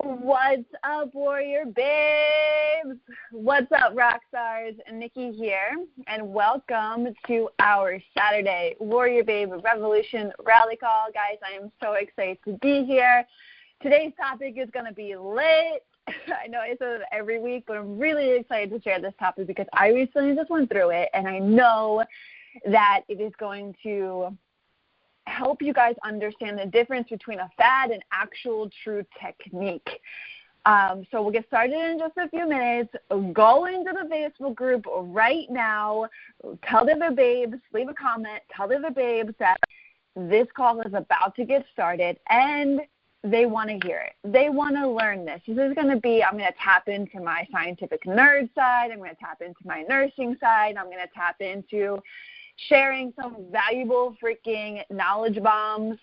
What's up, Warrior Babes? What's up, rock stars? Nikki here, and welcome to our Saturday Warrior Babe Revolution Rally Call. Guys, I am so excited to be here. Today's topic is going to be lit. I know I say it every week, but I'm really excited to share this topic because I recently just went through it, and I know that it is going to help you guys understand the difference between a fad and actual true technique. So we'll get started in just a few minutes. Go into the Facebook group right now. Tell the other babes, leave a comment, tell the other babes that this call is about to get started and they want to hear it. They want to learn this. This is going to be, I'm going to tap into my scientific nerd side. I'm going to tap into my nursing side. I'm going to tap into sharing some valuable freaking knowledge bombs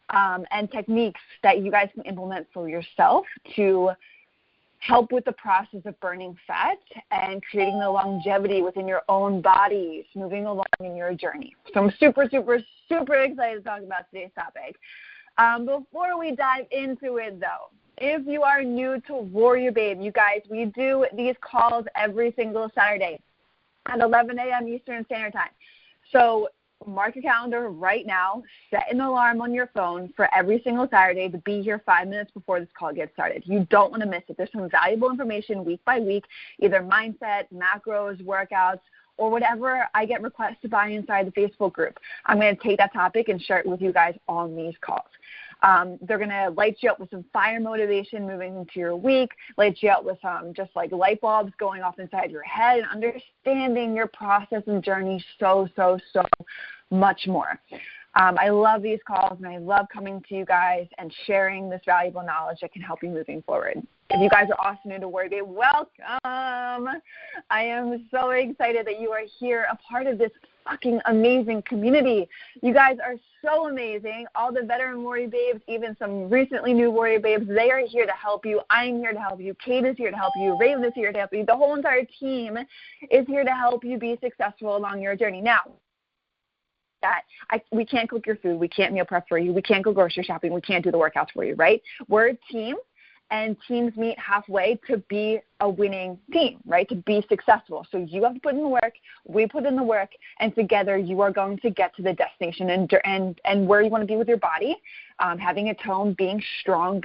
and techniques that you guys can implement for yourself to help with the process of burning fat and creating the longevity within your own bodies, moving along in your journey. So I'm super excited to talk about today's topic. Before we dive into it, though, if you are new to Warrior Babe, you guys, we do these calls every single Saturday at 11 a.m. Eastern Standard Time. So mark your calendar right now, set an alarm on your phone for every single Saturday to be here 5 minutes before this call gets started. You don't want to miss it. There's some valuable information week by week, either mindset, macros, workouts, or whatever I get requests to buy inside the Facebook group. I'm going to take that topic and share it with you guys on these calls. They're going to light you up with some fire motivation moving into your week, light you up with some just like light bulbs going off inside your head and understanding your process and journey so much more. I love these calls, and I love coming to you guys and sharing this valuable knowledge that can help you moving forward. If you guys are also new to WarriorBabe, welcome. I am so excited that you are here, a part of this fucking amazing community. You guys are so amazing. All the veteran Warrior Babes, even some recently new Warrior Babes, they are here to help you. I'm here to help you. Kate is here to help you. Raven is here to help you. The whole entire team is here to help you be successful along your journey. Now, we can't cook your food. We can't meal prep for you. We can't go grocery shopping. We can't do the workouts for you, right? We're a team, and teams meet halfway to be a winning team, right, to be successful. So you have to put in the work, we put in the work, and together you are going to get to the destination and where you want to be with your body, having a tone, being strong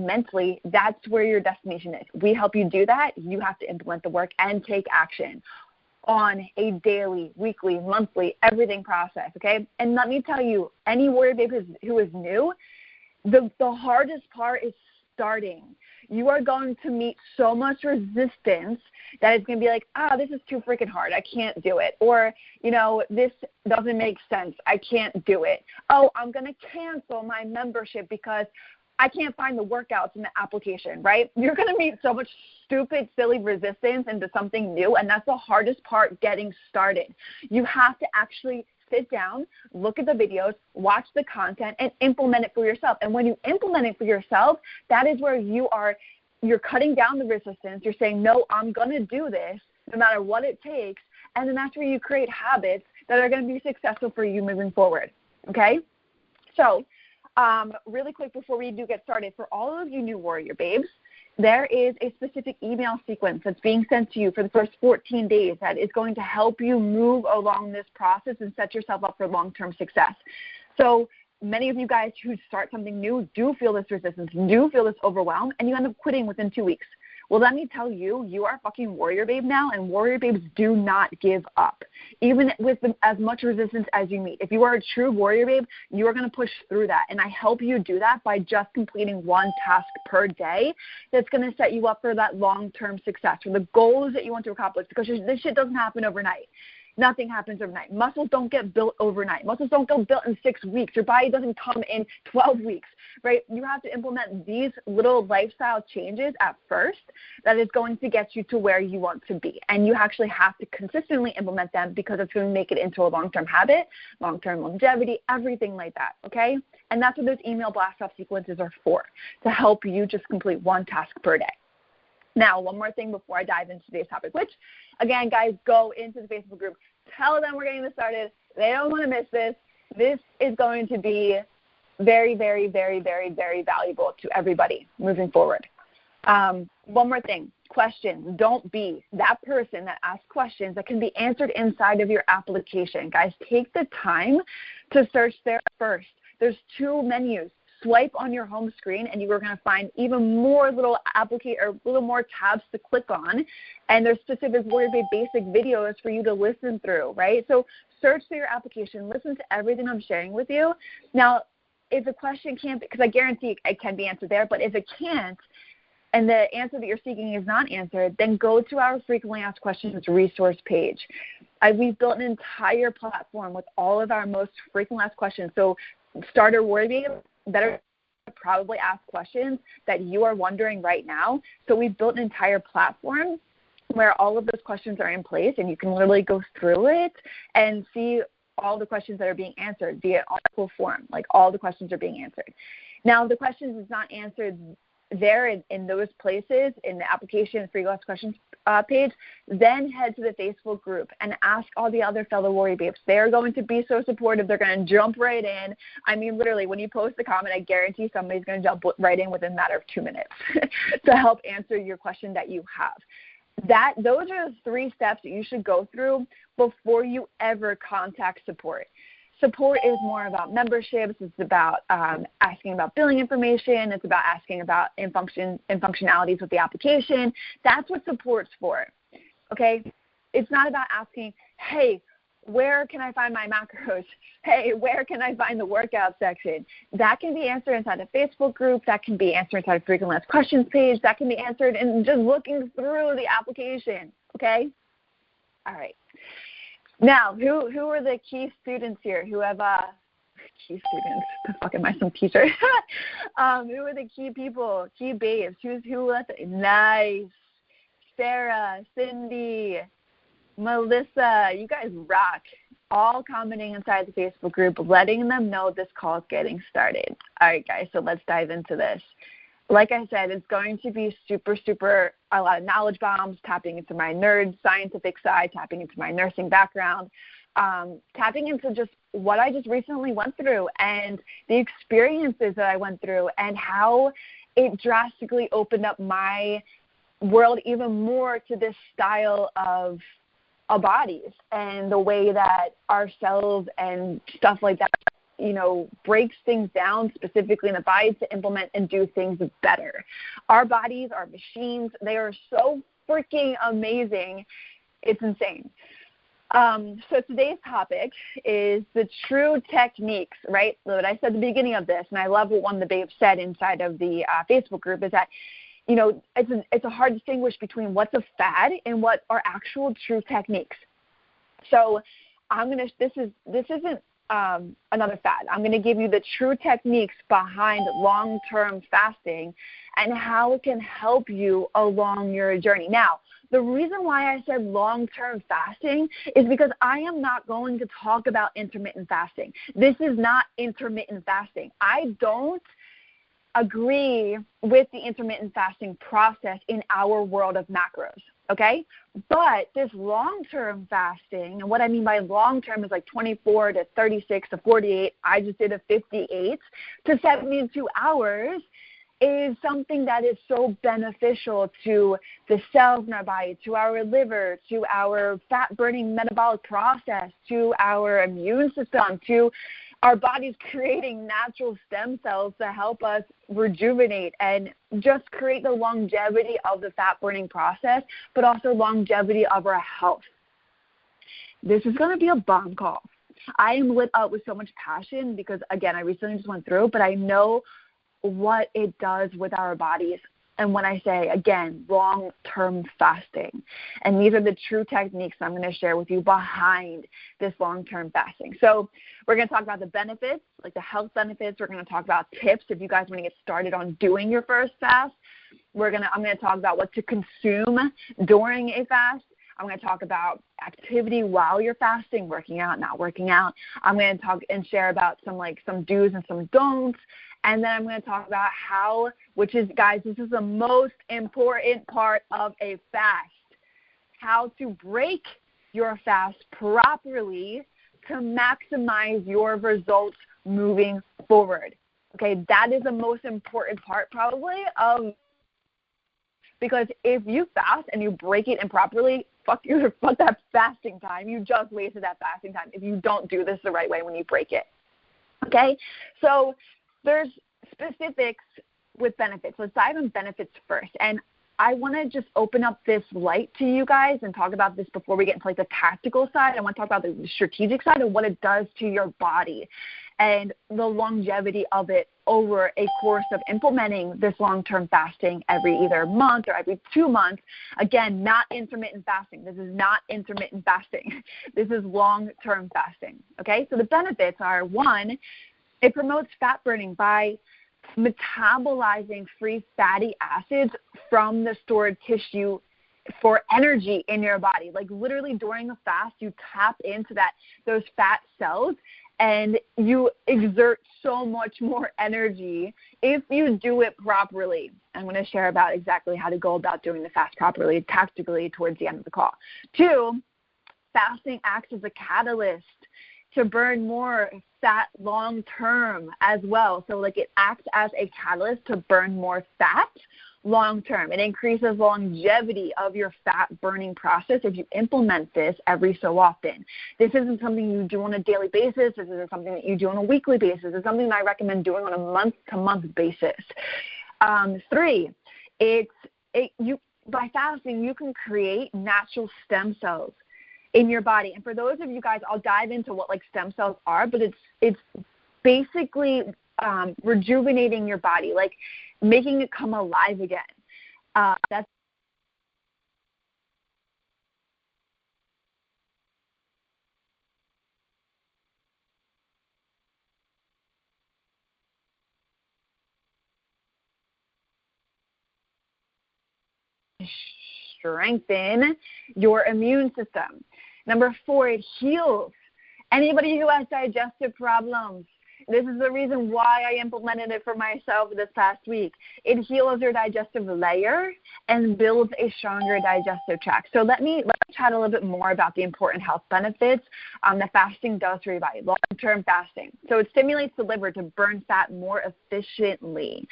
mentally. That's where your destination is. We help you do that. You have to implement the work and take action on a daily, weekly, monthly, everything process, okay? And let me tell you, any Warrior Babe who is new, the hardest part is starting. You are going to meet so much resistance that it's going to be like, this is too freaking hard. I can't do it. Or, this doesn't make sense. I can't do it. Oh, I'm going to cancel my membership because I can't find the workouts in the application, right? You're going to meet so much stupid, silly resistance into something new, and that's the hardest part, getting started. You have to actually sit down, look at the videos, watch the content, and implement it for yourself. And when you implement it for yourself, that is where you're cutting down the resistance. You're saying, no, I'm going to do this no matter what it takes. And then that's where you create habits that are going to be successful for you moving forward, okay? So really quick before we do get started, for all of you new Warrior Babes, there is a specific email sequence that's being sent to you for the first 14 days that is going to help you move along this process and set yourself up for long-term success. So many of you guys who start something new do feel this resistance, do feel this overwhelm, and you end up quitting within 2 weeks. Well, let me tell you, you are a fucking Warrior Babe now, and Warrior Babes do not give up, even with as much resistance as you meet. If you are a true Warrior Babe, you are going to push through that, and I help you do that by just completing one task per day that's going to set you up for that long-term success, for the goals that you want to accomplish, because this shit doesn't happen overnight. Nothing happens overnight. Muscles don't get built overnight. Muscles don't get built in 6 weeks. Your body doesn't come in 12 weeks, right? You have to implement these little lifestyle changes at first that is going to get you to where you want to be. And you actually have to consistently implement them because it's going to make it into a long-term habit, long-term longevity, everything like that, okay? And that's what those email blast-off sequences are for, to help you just complete one task per day. Now, one more thing before I dive into today's topic, which, again, guys, go into the Facebook group. Tell them we're getting this started. They don't want to miss this. This is going to be very, very, very, very, very valuable to everybody moving forward. One more thing, questions. Don't be that person that asks questions that can be answered inside of your application. Guys, take the time to search there first. There's 2 menus. Swipe on your home screen, and you are going to find even more little more tabs to click on. And there's specific WarriorBabe basic videos for you to listen through, right? So search through your application, listen to everything I'm sharing with you. Now, if the question can't, because I guarantee it can be answered there, but if it can't, and the answer that you're seeking is not answered, then go to our frequently asked questions resource page. We've built an entire platform with all of our most frequently asked questions. So starter WarriorBabe that are probably asked questions that you are wondering right now. So we've built an entire platform where all of those questions are in place, and you can literally go through it and see all the questions that are being answered via article form. Like, all the questions are being answered. Now, if the questions is not answered there in those places, in the application free last questions page, then head to the Facebook group and ask all the other fellow WarriorBabes. They're going to be so supportive. They're going to jump right in. I mean, literally, when you post a comment, I guarantee somebody's going to jump right in within a matter of 2 minutes to help answer your question that you have. Those are the 3 steps that you should go through before you ever contact support. Support is more about memberships. It's about asking about billing information. It's about asking about functionalities with the application. That's what support's for, okay? It's not about asking, hey, where can I find my macros? Hey, where can I find the workout section? That can be answered inside a Facebook group. That can be answered inside a frequently asked questions page. That can be answered in just looking through the application, okay? All right. Now, who are the key students here? Who have key students? The fuck am I, some teacher? Who are the key people? Key babes? Nice. Sarah, Cindy, Melissa, you guys rock. All commenting inside the Facebook group, letting them know this call is getting started. All right, guys, so let's dive into this. Like I said, it's going to be super, a lot of knowledge bombs, tapping into my nerd scientific side, tapping into my nursing background, tapping into just what I just recently went through and the experiences that I went through and how it drastically opened up my world even more to this style of our bodies and the way that our cells and stuff like that, breaks things down specifically in the body to implement and do things better. Our bodies are machines. They are so freaking amazing. It's insane. So today's topic is the true techniques, right? What I said at the beginning of this, and I love what one of the babes said inside of the Facebook group, is that, it's a hard distinguish between what's a fad and what are actual true techniques. So this isn't another fad. I'm going to give you the true techniques behind long-term fasting and how it can help you along your journey. Now, the reason why I said long-term fasting is because I am not going to talk about intermittent fasting. This is not intermittent fasting. I don't agree with the intermittent fasting process in our world of macros, okay? But this long-term fasting, and what I mean by long-term is like 24 to 36 to 48, I just did a 58 to 72 hours, is something that is so beneficial to the cells in our body, to our liver, to our fat-burning metabolic process, to our immune system, to our body's creating natural stem cells to help us rejuvenate and just create the longevity of the fat-burning process, but also longevity of our health. This is going to be a bomb call. I am lit up with so much passion because, again, I recently just went through, but I know what it does with our bodies. And when I say, again, long-term fasting, and these are the true techniques I'm going to share with you behind this long-term fasting. So we're going to talk about the benefits, like the health benefits. We're going to talk about tips if you guys want to get started on doing your first fast. I'm going to talk about what to consume during a fast. I'm going to talk about activity while you're fasting, working out, not working out. I'm going to talk and share about some do's and some don'ts. And then I'm going to talk about how, which is, guys, this is the most important part of a fast, how to break your fast properly to maximize your results moving forward. Okay, that is the most important part probably because if you fast and you break it improperly, fuck that fasting time. You just wasted that fasting time if you don't do this the right way when you break it. Okay, so there's specifics with benefits. Let's dive in benefits first. And I want to just open up this light to you guys and talk about this before we get into like the tactical side. I want to talk about the strategic side and what it does to your body and the longevity of it over a course of implementing this long-term fasting every either month or every 2 months. Again, not intermittent fasting. This is not intermittent fasting. This is long-term fasting. Okay, so the benefits are, one, it promotes fat burning by metabolizing free fatty acids from the stored tissue for energy in your body. Like literally during the fast, you tap into those fat cells and you exert so much more energy if you do it properly. I'm going to share about exactly how to go about doing the fast properly, tactically, towards the end of the call. 2, fasting acts as a catalyst to burn more fat long term as well. So like it acts as a catalyst to burn more fat long term. It increases longevity of your fat burning process if you implement this every so often. This isn't something you do on a daily basis. This isn't something that you do on a weekly basis. It's something that I recommend doing on a month-to-month basis. 3, by fasting, you can create natural stem cells in your body. And for those of you guys, I'll dive into what like stem cells are, but it's basically rejuvenating your body, like making it come alive again. That's strengthen your immune system. Number 4, it heals anybody who has digestive problems. This is the reason why I implemented it for myself this past week. It heals your digestive layer and builds a stronger digestive tract. So let's chat a little bit more about the important health benefits that fasting does for your body, long-term fasting. So it stimulates the liver to burn fat more efficiently.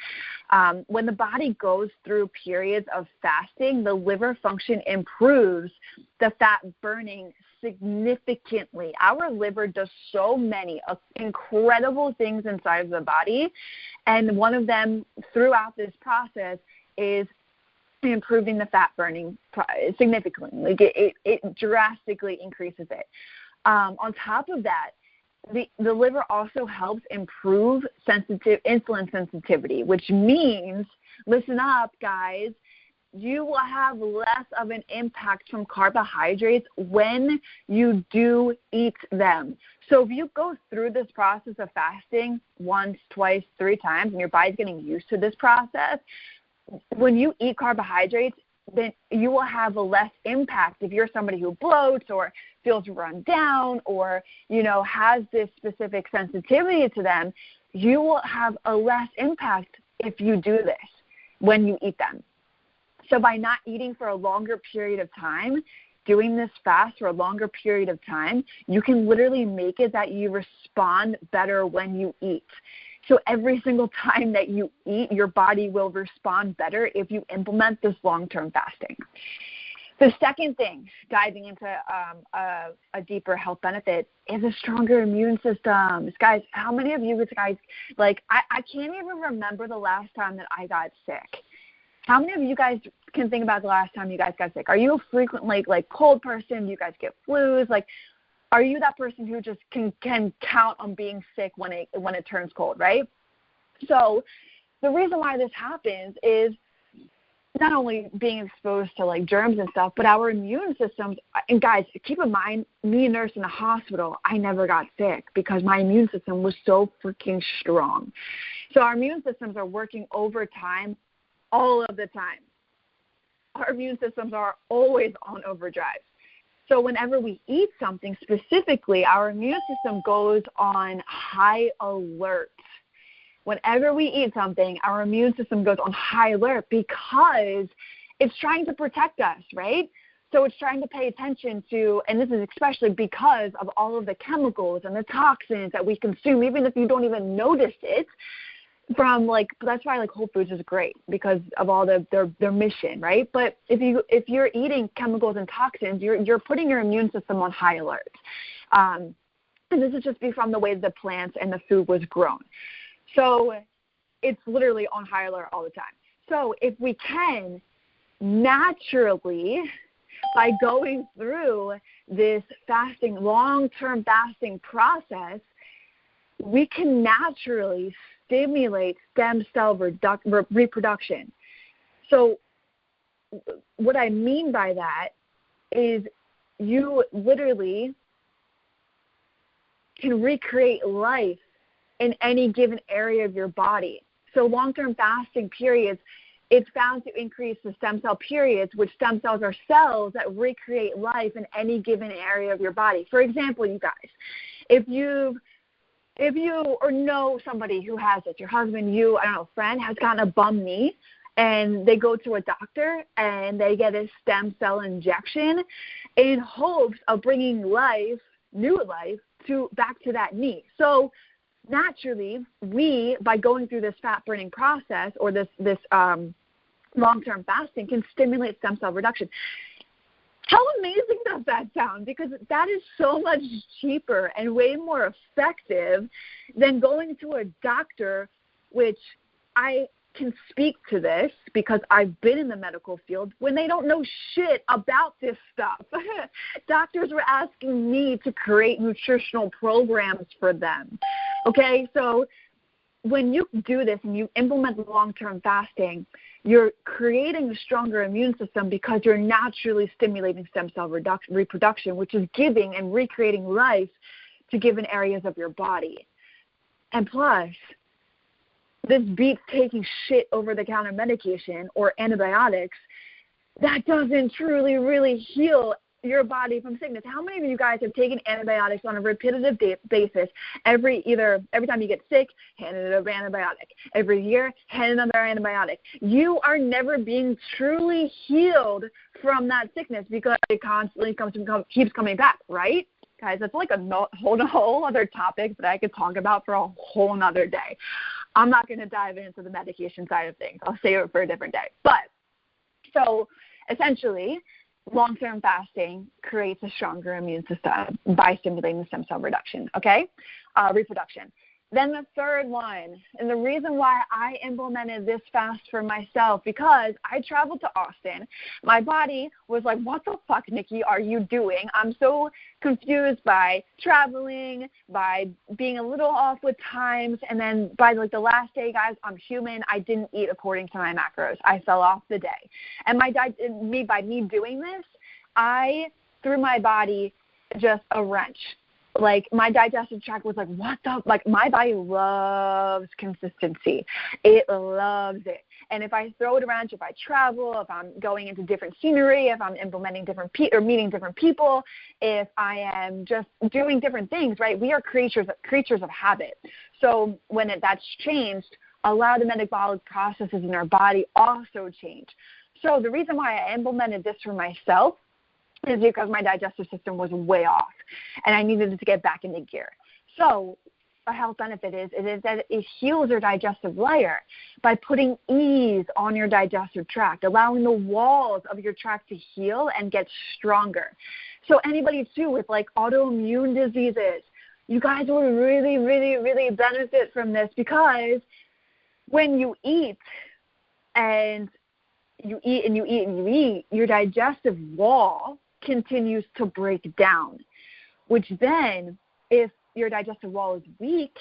When the body goes through periods of fasting, the liver function improves the fat burning significantly. Our liver does so many incredible things inside of the body, and one of them throughout this process is improving the fat burning significantly. Like it drastically increases it. On top of that, the liver also helps improve insulin sensitivity, which means, listen up, guys, you will have less of an impact from carbohydrates when you do eat them. So if you go through this process of fasting once, twice, 3 times, and your body's getting used to this process, when you eat carbohydrates, then you will have a less impact if you're somebody who bloats or feels run down or, has this specific sensitivity to them. You will have a less impact if you do this when you eat them. So by not eating for a longer period of time, doing this fast for a longer period of time, you can literally make it that you respond better when you eat. So every single time that you eat, your body will respond better if you implement this long-term fasting. The second thing, diving into a deeper health benefit, is a stronger immune system. Guys, how many of you guys, I can't even remember the last time that I got sick. How many of you guys can think about the last time you guys got sick? Are you a frequent cold person? Do you guys get flus? Are you that person who just can count on being sick when it turns cold, right? So the reason why this happens is not only being exposed to germs and stuff, but our immune systems. And guys, keep in mind, me, a nurse in the hospital, I never got sick because my immune system was so freaking strong. So our immune systems are working overtime all of the time. Our immune systems are always on overdrive. So whenever we eat something specifically, our immune system goes on high alert. Whenever we eat something, our immune system goes on high alert because it's trying to protect us, right? So it's trying to pay attention to, and this is especially because of all of the chemicals and the toxins that we consume, even if you don't even notice it. from that's why Whole Foods is great because of all their mission, right? But if you're eating chemicals and toxins, you're putting your immune system on high alert. And this is just from the way the plants and the food was grown. So it's literally on high alert all the time. So if we can naturally, by going through this fasting, long-term fasting process, we can naturally stimulate stem cell reproduction. So what I mean by that is you literally can recreate life in any given area of your body. So long-term fasting periods, it's found to increase the stem cell periods, which stem cells are cells that recreate life in any given area of your body. For example, you guys, if you or know somebody who has it, your husband, you, I don't know, friend has gotten a bum knee, and they go to a doctor and they get a stem cell injection in hopes of bringing life, new life, back to that knee. So naturally, we, by going through this fat burning process or this long-term fasting, can stimulate stem cell reduction. How amazing does that sound? Because that is so much cheaper and way more effective than going to a doctor, which I can speak to this because I've been in the medical field, when they don't know shit about this stuff. Doctors were asking me to create nutritional programs for them. Okay, so when you do this and you implement long-term fasting, you're creating a stronger immune system because you're naturally stimulating stem cell reproduction, which is giving and recreating life to given areas of your body. And plus, this beats taking shit over-the-counter medication or antibiotics that doesn't truly really heal your body from sickness. How many of you guys have taken antibiotics on a repetitive basis? Every time you get sick, hand another antibiotic. Every year, hand another antibiotic. You are never being truly healed from that sickness because it constantly keeps coming back, right? Guys, that's like a whole other topic that I could talk about for a whole nother day. I'm not going to dive into the medication side of things. I'll save it for a different day. But so essentially, long-term fasting creates a stronger immune system by stimulating the stem cell reproduction. Then the third one, and the reason why I implemented this fast for myself, because I traveled to Austin. My body was like, what the fuck, Nikki, are you doing? I'm so confused by traveling, by being a little off with times, and then by the last day, guys, I'm human. I didn't eat according to my macros. I fell off the day. And by me doing this, I threw my body just a wrench. My digestive tract was my body loves consistency. It loves it. And if I throw it around, if I travel, if I'm going into different scenery, if I'm implementing or meeting different people, if I am just doing different things, right? We are creatures of habit. So when that's changed, a lot of the metabolic processes in our body also change. So the reason why I implemented this for myself is because my digestive system was way off, and I needed to get back into gear. So a health benefit is that it heals your digestive layer by putting ease on your digestive tract, allowing the walls of your tract to heal and get stronger. So anybody, too, with autoimmune diseases, you guys will really, really, really benefit from this because when you eat and you eat and you eat and you eat, your digestive wall continues to break down, which then, if your digestive wall is weak,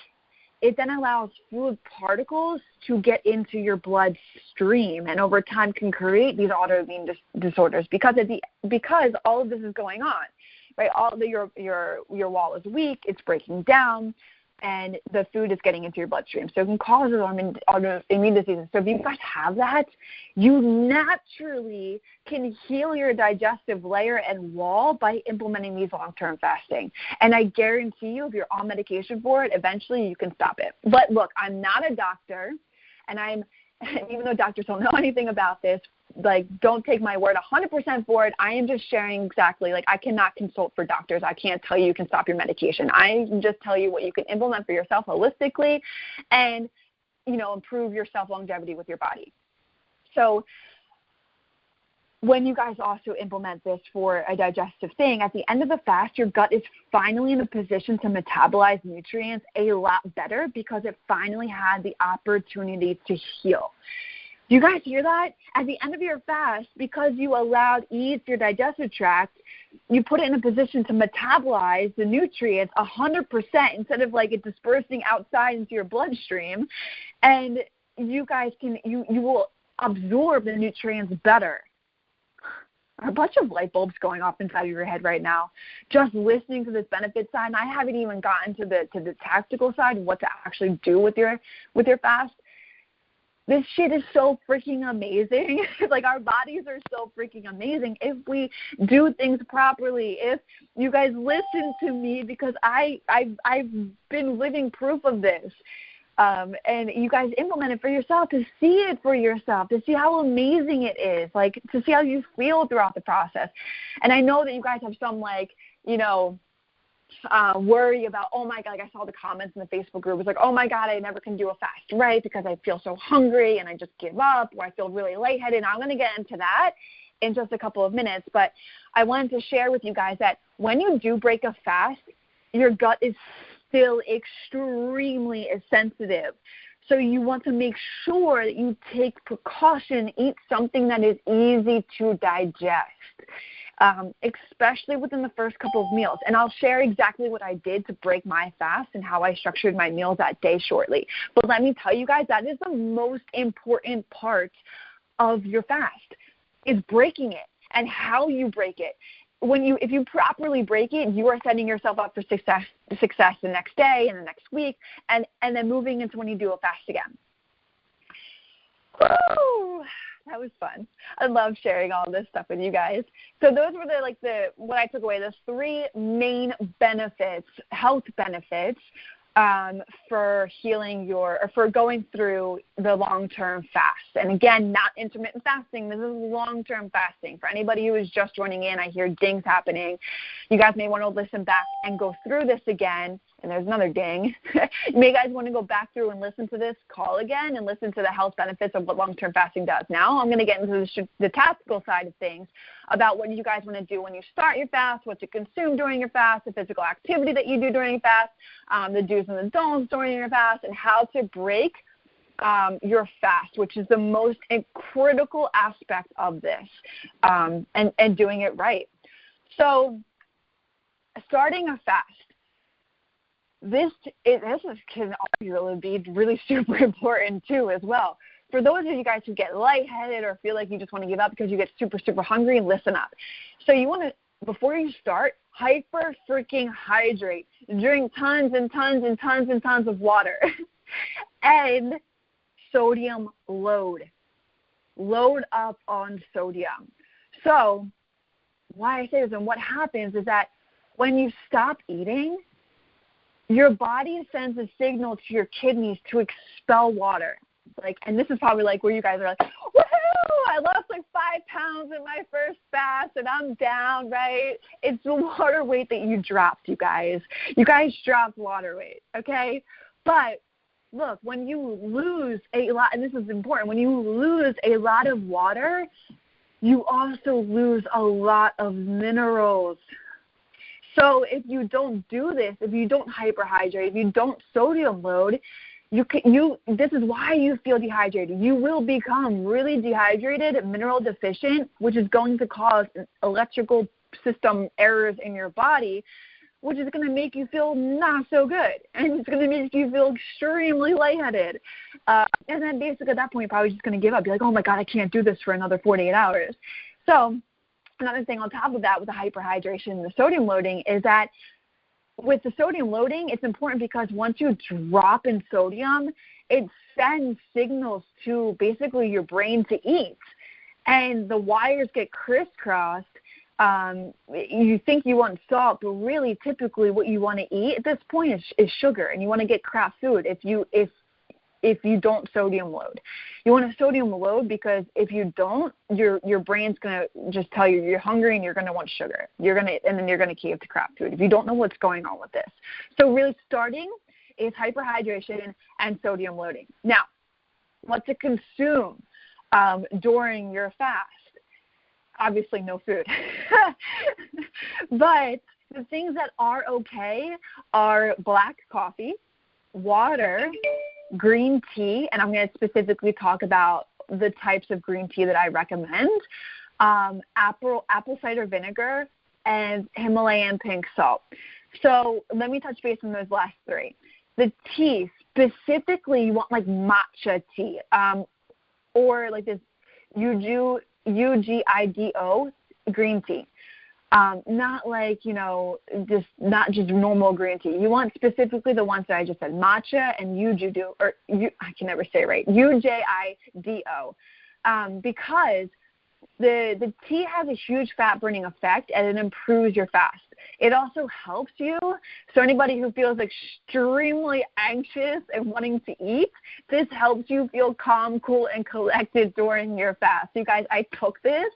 it then allows food particles to get into your bloodstream and over time can create these autoimmune disorders because all of this is going on, right? Your wall is weak, it's breaking down, and the food is getting into your bloodstream. So it can cause autoimmune diseases. So if you guys have that, you naturally can heal your digestive layer and wall by implementing these long-term fasting. And I guarantee you, if you're on medication for it, eventually you can stop it. But look, I'm not a doctor, and even though doctors don't know anything about this, don't take my word 100% for it. I am just sharing exactly, I cannot consult for doctors. I can't tell you can stop your medication. I can just tell you what you can implement for yourself holistically. And, improve your self-longevity with your body. So when you guys also implement this for a digestive thing, at the end of the fast, your gut is finally in a position to metabolize nutrients a lot better because it finally had the opportunity to heal. Do you guys hear that? At the end of your fast, because you allowed ease your digestive tract, you put it in a position to metabolize the nutrients 100% instead of like it dispersing outside into your bloodstream. And you guys you will absorb the nutrients better. A bunch of light bulbs going off inside of your head right now, just listening to this benefit side. And I haven't even gotten to the tactical side, what to actually do with your fast. This shit is so freaking amazing. Like, our bodies are so freaking amazing if we do things properly. If you guys listen to me, because I've been living proof of this. And you guys implement it for yourself, to see it for yourself, to see how amazing it is, like to see how you feel throughout the process. And I know that you guys have some worry about, oh my God, like I saw the comments in the Facebook group. It's like, oh my God, I never can do a fast, right? Because I feel so hungry and I just give up, or I feel really lightheaded. And I'm going to get into that in just a couple of minutes. But I wanted to share with you guys that when you do break a fast, your gut is still extremely sensitive. So you want to make sure that you take precaution, eat something that is easy to digest, especially within the first couple of meals. And I'll share exactly what I did to break my fast and how I structured my meals that day shortly. But let me tell you guys, that is the most important part of your fast, is breaking it and how you break it. If you properly break it, you are setting yourself up for success the next day and the next week, and then moving into when you do a fast again. Woo! That was fun. I love sharing all this stuff with you guys. So those were what I took away, those 3 main benefits, health benefits, for healing for going through the long-term fast. And again, not intermittent fasting. This is long-term fasting. For anybody who is just joining in, I hear dings happening. You guys may want to listen back and go through this again. And there's another ding. You may guys want to go back through and listen to this call again and listen to the health benefits of what long-term fasting does. Now I'm going to get into the tactical side of things about what you guys want to do when you start your fast, what to consume during your fast, the physical activity that you do during your fast, the do's and the don'ts during your fast, and how to break your fast, which is the most critical aspect of this, and doing it right. So starting a fast. This can really be really super important too as well. For those of you guys who get lightheaded or feel like you just want to give up because you get super, super hungry, listen up. So you want to, before you start, hyper freaking hydrate. Drink tons and tons and tons and tons of water. And sodium load. Load up on sodium. So why I say this and what happens is that when you stop eating, your body sends a signal to your kidneys to expel water. And this is probably where you guys are like, woohoo, I lost 5 pounds in my first fast and I'm down, right? It's the water weight that you dropped, you guys. You guys dropped water weight, okay? But look, when you lose a lot, and this is important, when you lose a lot of water, you also lose a lot of minerals. So if you don't do this, if you don't hyperhydrate, if you don't sodium load, this is why you feel dehydrated. You will become really dehydrated, mineral deficient, which is going to cause electrical system errors in your body, which is going to make you feel not so good. And it's going to make you feel extremely lightheaded. And then basically at that point, you're probably just going to give up. You're like, oh my God, I can't do this for another 48 hours. So another thing on top of that with the hyperhydration and the sodium loading is that with the sodium loading, it's important because once you drop in sodium, it sends signals to basically your brain to eat. And the wires get crisscrossed. You think you want salt, but really typically what you want to eat at this point is sugar, and you want to get crap food if you don't sodium load. You want to sodium load because if you don't, your brain's going to just tell you you're hungry and you're going to want sugar. And then you're going to cave to crap food if you don't know what's going on with this. So really starting is hyperhydration and sodium loading. Now, what to consume during your fast. Obviously no food. But the things that are okay are black coffee, water, green tea, and I'm going to specifically talk about the types of green tea that I recommend, apple cider vinegar, and Himalayan pink salt. So let me touch base on those last three. The tea, specifically, you want like matcha tea, or like this UGIDO green tea. Not like, not just normal green tea. You want specifically the ones that I just said, matcha and UGIDO, I can never say it right, UJIDO, because the tea has a huge fat-burning effect, and it improves your fast. It also helps you. So anybody who feels extremely anxious and wanting to eat, this helps you feel calm, cool, and collected during your fast. You guys, I took this,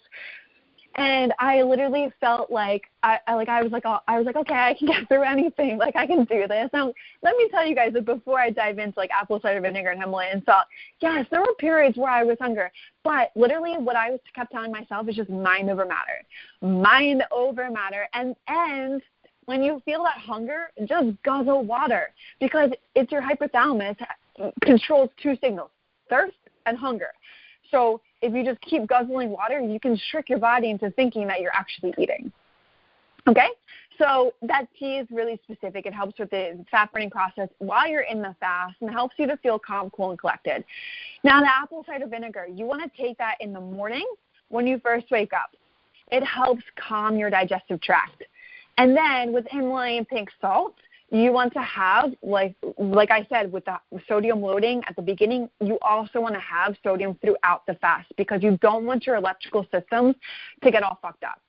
and I literally felt like I was like, okay, I can get through anything. Like, I can do this. Now, let me tell you guys that before I dive into like apple cider vinegar and Himalayan salt, yes, there were periods where I was hungry, but literally what I kept telling myself is just mind over matter. Mind over matter. And when you feel that hunger, just guzzle water, because it's your hypothalamus controls two signals, thirst and hunger. So if you just keep guzzling water, you can trick your body into thinking that you're actually eating. Okay? So that tea is really specific. It helps with the fat-burning process while you're in the fast and helps you to feel calm, cool, and collected. Now, the apple cider vinegar, you want to take that in the morning when you first wake up. It helps calm your digestive tract. And then with Himalayan pink salt, you want to have, like I said, with the sodium loading at the beginning, you also want to have sodium throughout the fast, because you don't want your electrical systems to get all fucked up.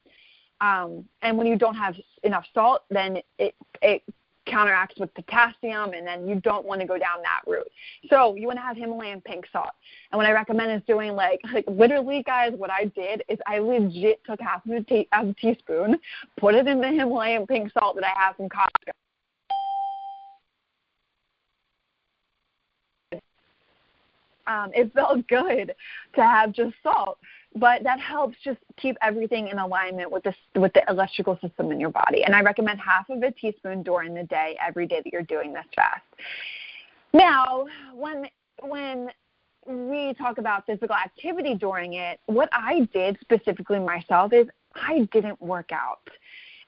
And when you don't have enough salt, then it counteracts with potassium, and then you don't want to go down that route. So you want to have Himalayan pink salt. And what I recommend is doing like literally, guys, what I did is I legit took half of a teaspoon, put it in the Himalayan pink salt that I have from Costco. It felt good to have just salt, but that helps just keep everything in alignment with the electrical system in your body. And I recommend half of a teaspoon during the day, every day that you're doing this fast. Now, when we talk about physical activity during it, what I did specifically myself is I didn't work out.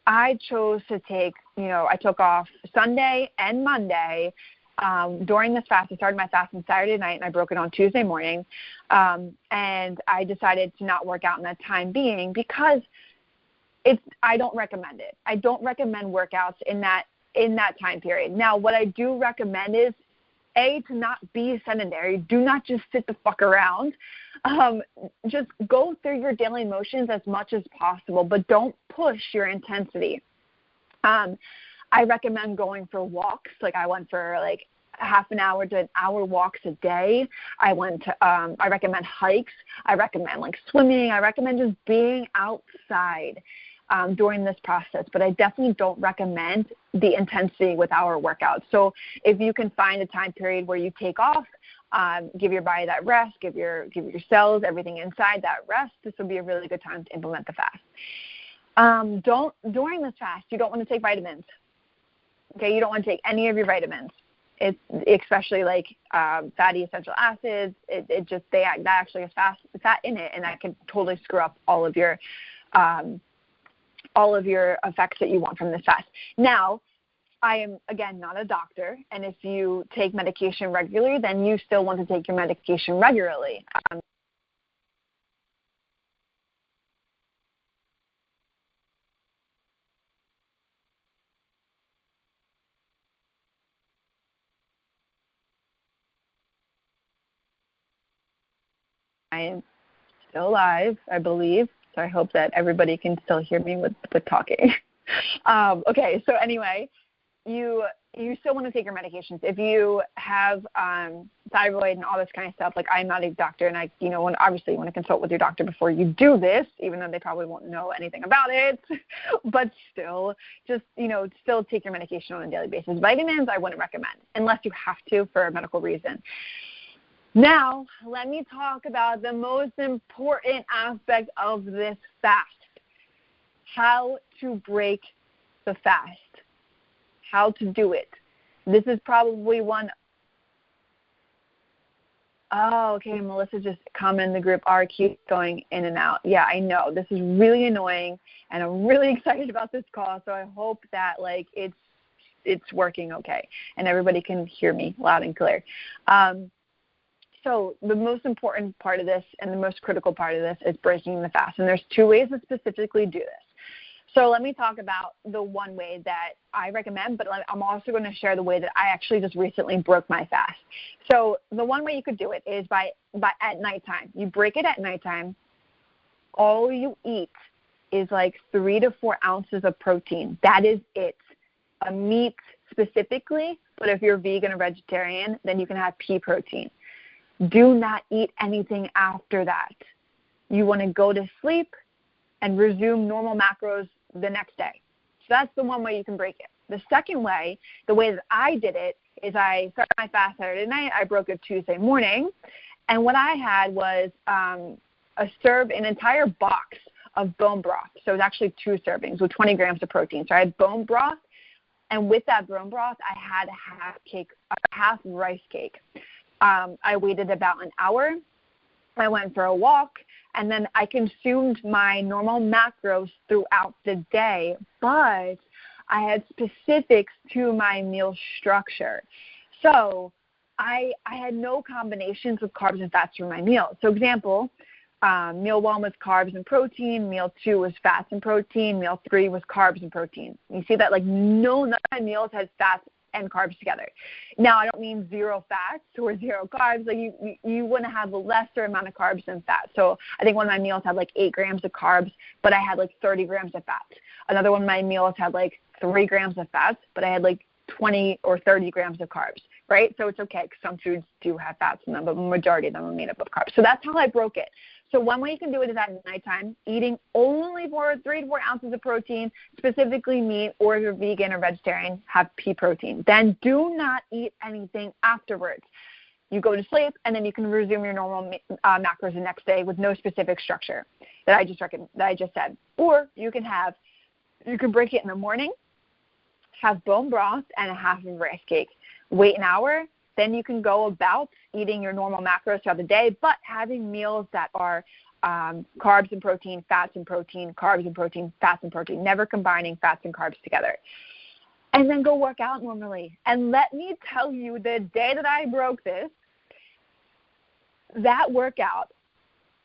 I chose to I took off Sunday and Monday. During this fast, I started my fast on Saturday night, and I broke it on Tuesday morning. And I decided to not work out in that time being, because I don't recommend it. I don't recommend workouts in that time period. Now, what I do recommend is, to not be sedentary. Do not just sit the fuck around. Just go through your daily motions as much as possible, but don't push your intensity. I recommend going for walks. Like, I went for like half an hour to an hour walks a day. I recommend hikes. I recommend like swimming. I recommend just being outside during this process. But I definitely don't recommend the intensity with our workouts. So if you can find a time period where you take off, give your body that rest, give your cells, everything inside that rest, this will be a really good time to implement the fast. During this fast, you don't want to take vitamins. Okay, you don't want to take any of your vitamins. It's especially like fatty essential acids. That actually has fat in it, and that can totally screw up all of your effects that you want from this fast. Now, I am, again, not a doctor, and if you take medication regularly, then you still want to take your medication regularly. I am still live, I believe, so I hope that everybody can still hear me with talking. Okay, so anyway, you still want to take your medications. If you have thyroid and all this kind of stuff, like, I'm not a doctor, and obviously you want to consult with your doctor before you do this, even though they probably won't know anything about it. But still, just, still take your medication on a daily basis. Vitamins, I wouldn't recommend, unless you have to for a medical reason. Now, let me talk about the most important aspect of this fast, how to break the fast, how to do it. This is probably one. Oh, okay, Melissa just commented in the group, R keeps going in and out. Yeah, I know. This is really annoying, and I'm really excited about this call, so I hope that, like, it's working okay, and everybody can hear me loud and clear. So the most important part of this and the most critical part of this is breaking the fast, and there's two ways to specifically do this. So let me talk about the one way that I recommend, but I'm also going to share the way that I actually just recently broke my fast. So the one way you could do it is by at nighttime. You break it at nighttime. All you eat is like 3 to 4 ounces of protein. That is it. A meat specifically, but if you're vegan or vegetarian, then you can have pea protein. Do not eat anything after that. You want to go to sleep and resume normal macros the next day. So that's the one way you can break it. The second way, the way that I did it, is I started my fast Saturday night. I broke it Tuesday morning. And what I had was an entire box of bone broth. So it was actually 2 servings with 20 grams of protein. So I had bone broth. And with that bone broth, I had a half rice cake. I waited about an hour. I went for a walk, and then I consumed my normal macros throughout the day, but I had specifics to my meal structure. So I had no combinations of carbs and fats for my meal. So example, meal 1 was carbs and protein, meal 2 was fats and protein, meal 3 was carbs and protein. You see that, like, none of my meals had fats and carbs together. Now, I don't mean 0 fats or 0 carbs. Like, you want to have a lesser amount of carbs than fats. So I think one of my meals had like 8 grams of carbs, but I had like 30 grams of fats. Another one of my meals had like 3 grams of fats, but I had like 20 or 30 grams of carbs, right? So it's okay because some foods do have fats in them, but the majority of them are made up of carbs. So that's how I broke it. So one way you can do it is at nighttime, eating only 3 to 4 ounces of protein, specifically meat, or if you're vegan or vegetarian, have pea protein. Then do not eat anything afterwards. You go to sleep, and then you can resume your normal macros the next day with no specific structure that I just said. Or you can break it in the morning, have bone broth and a half of rice cake. Wait an hour. Then you can go about eating your normal macros throughout the day, but having meals that are carbs and protein, fats and protein, carbs and protein, fats and protein, never combining fats and carbs together. And then go work out normally. And let me tell you, the day that I broke this, that workout,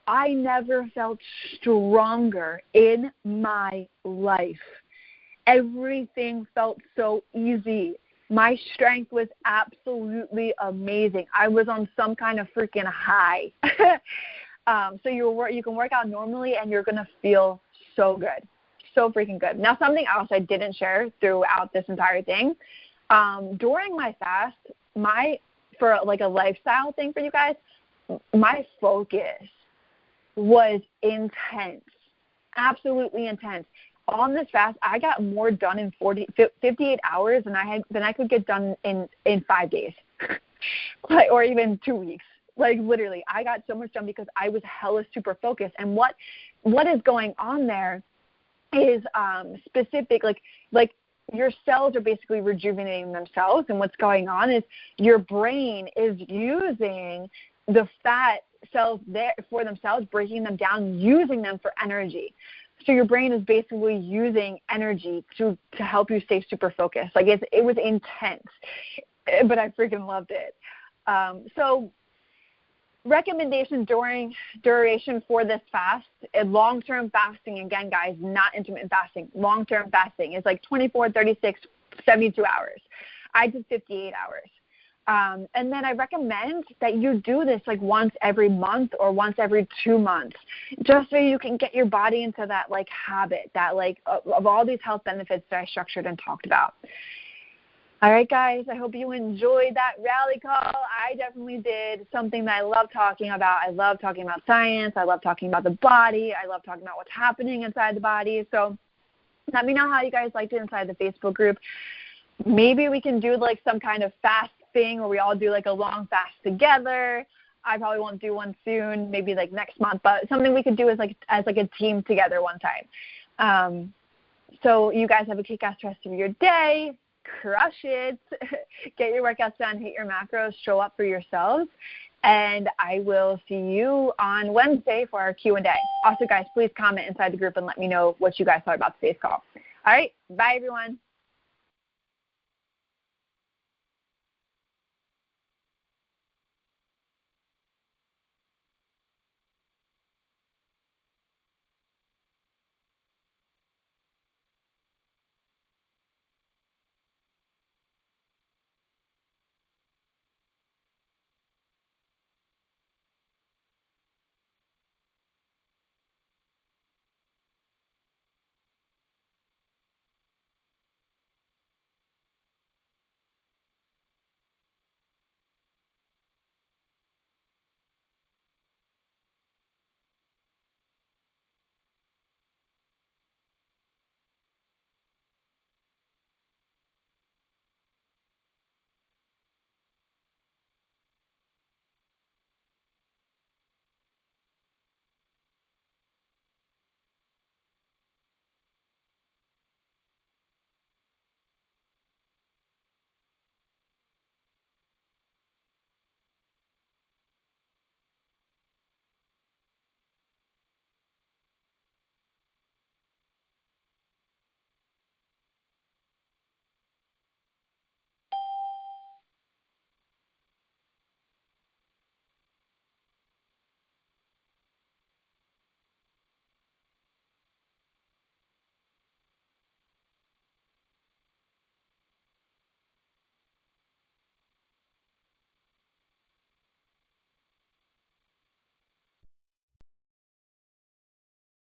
I never felt stronger in my life. Everything felt so easy. My strength was absolutely amazing. I was on some kind of freaking high. So you can work out normally, and you're going to feel so good, so freaking good. Now, something else I didn't share throughout this entire thing, during my fast, for like a lifestyle thing for you guys, my focus was intense, absolutely intense. On this fast, I got more done in 58 hours than I could get done in 5 days, or even 2 weeks. Like, literally, I got so much done because I was hella super focused. And what is going on there is specific, like your cells are basically rejuvenating themselves, and what's going on is your brain is using the fat cells there for themselves, breaking them down, using them for energy. So your brain is basically using energy to help you stay super focused. Like, it was intense, but I freaking loved it. So recommendations duration for this fast, long-term fasting, again, guys, not intermittent fasting. Long-term fasting is like 24, 36, 72 hours. I did 58 hours. And then I recommend that you do this like once every month or once every 2 months, just so you can get your body into that like habit, that like of all these health benefits that I structured and talked about. All right, guys, I hope you enjoyed that rally call. I definitely did. Something that I love talking about. I love talking about science. I love talking about the body. I love talking about what's happening inside the body. So let me know how you guys liked it inside the Facebook group. Maybe we can do like some kind of fast thing where we all do like a long fast together. I probably won't do one soon, maybe like next month, but something we could do as a team together one time. So you guys have a kick-ass rest of your day. Crush it. Get your workouts done, hit your macros, show up for yourselves. And I will see you on Wednesday for our Q&A. Also, guys, please comment inside the group and let me know what you guys thought about today's call. All right. Bye, everyone.